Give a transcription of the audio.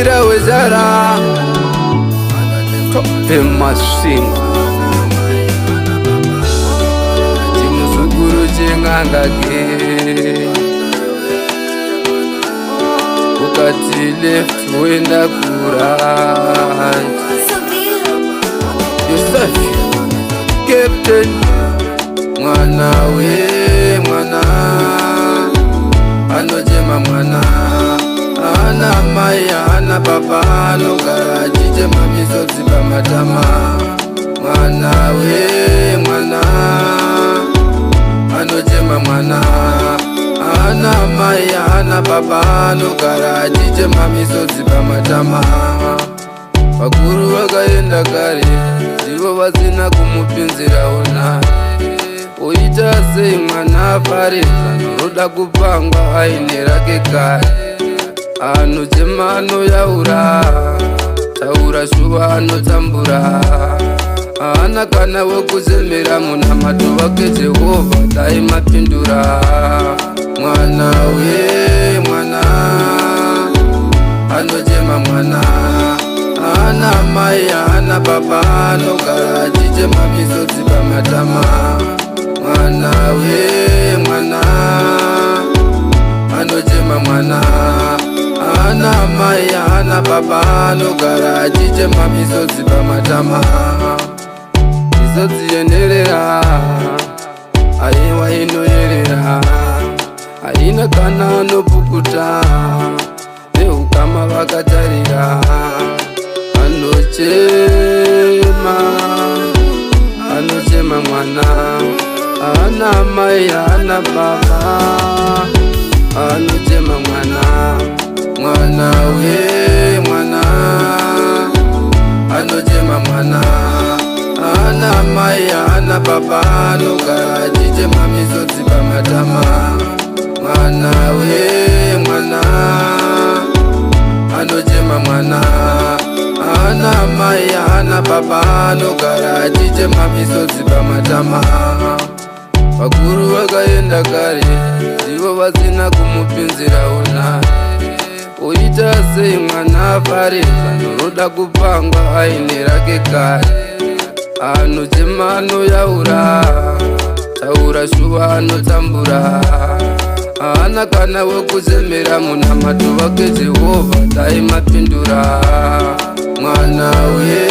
Ira wezara Tope mashinga Chimuzuguru chengangage Ukati left wenda right. Yosef Captain Mwana we mwana Anojema mwana Ana maya ana baba Anogara jije mamizo ziba matama Mwana we mwana Anojema mwana Ana maya ana baba Anogara jije mamizo ziba matama Bakuru wakaenda kare Zivo vasina kumupinzira ona Oita sei mwana pare Anoda kupangwa aine rake kare Anochema anoyaura Taura shuva anotambura Ana kana wekuzemera munamato wake Jehovha dai mapindura Mwana we mwana Anochema mwana Ana mai ana baba Anogara jije mamizo ziba matama Mwana we mwana Anojema mwana Ana mai ana baba Anogara jije mamizo ziba matama Izo ziendelera Aiwa inoyerera Aina kana anopukuta Leu kama vakatarira Anochema mwana Ana mai ana baba Anochema mwana Mwana we mwana Anochema mwana Ana mai ana baba Anogara jije mamizo ziba matama Mwana we mwana Anochema mwana Ana mai ana baba Anogara jije mamizo ziba matama Bakuru wakaenda kare Zivo vasina kumupinzira ona Oita sei mwana pare Anoda kupangwa aine rake kare Anochema anoyaura Taura shuva anotambura Ana kana wekuzemera munamato wake Jehovha dai mapindura Mwana we